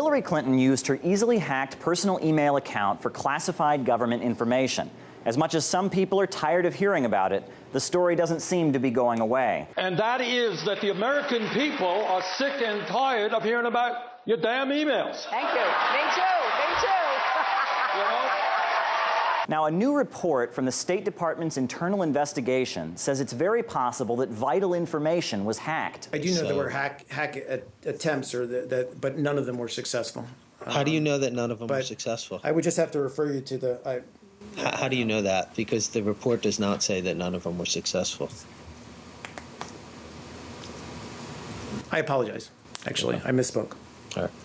Hillary Clinton used her easily hacked personal email account for classified government information. As much as some people are tired of hearing about it, the story doesn't seem to be going away. And that is that the American people are sick and tired of hearing about your damn emails. Thank you. Me too. Me too. You know? Now, a new report from the State Department's internal investigation says it's very possible that vital information was hacked. I do know there were hack attempts, but none of them were successful. How do you know that none of them were successful? I would just have to refer you to the... How do you know that? Because the report does not say that none of them were successful. I apologize. Actually, I misspoke.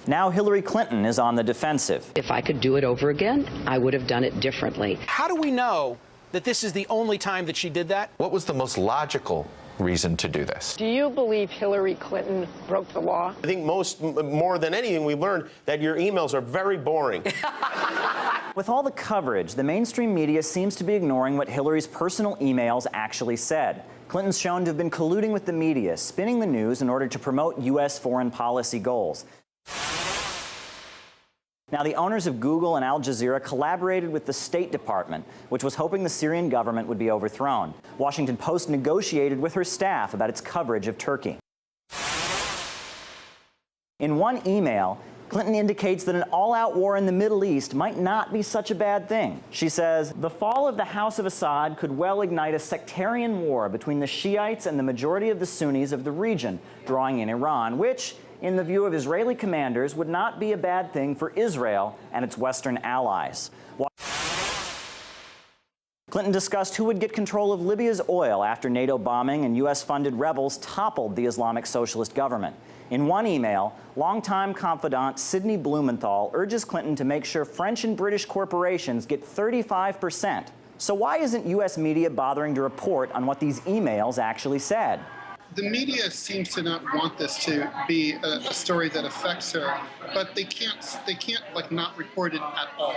Now Hillary Clinton is on the defensive. If I could do it over again, I would have done it differently. How do we know that this is the only time that she did that? What was the most logical reason to do this? Do you believe Hillary Clinton broke the law? I think more than anything, we've learned that your emails are very boring. With all the coverage, the mainstream media seems to be ignoring what Hillary's personal emails actually said. Clinton's shown to have been colluding with the media, spinning the news in order to promote U.S. foreign policy goals. Now, the owners of Google and Al Jazeera collaborated with the State Department, which was hoping the Syrian government would be overthrown. Washington Post negotiated with her staff about its coverage of Turkey. In one email, Clinton indicates that an all-out war in the Middle East might not be such a bad thing. She says, the fall of the House of Assad could well ignite a sectarian war between the Shiites and the majority of the Sunnis of the region, drawing in Iran, which, in the view of Israeli commanders, would not be a bad thing for Israel and its Western allies. Clinton discussed who would get control of Libya's oil after NATO bombing and U.S.-funded rebels toppled the Islamic Socialist government. In one email, longtime confidant Sidney Blumenthal urges Clinton to make sure French and British corporations get 35%. So why isn't U.S. media bothering to report on what these emails actually said? The media seems to not want this to be a story that affects her, but they can't like not report it at all.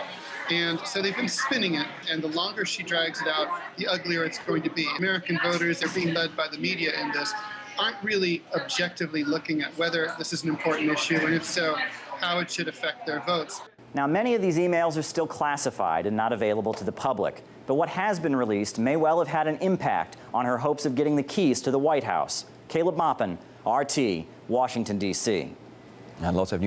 And so they've been spinning it, and the longer she drags it out, the uglier it's going to be. American voters are being led by the media in this, aren't really objectively looking at whether this is an important issue, and if so, how it should affect their votes. Now, many of these emails are still classified and not available to the public, but what has been released may well have had an impact on her hopes of getting the keys to the White House. Caleb Maupin, RT, Washington, D.C. And lots of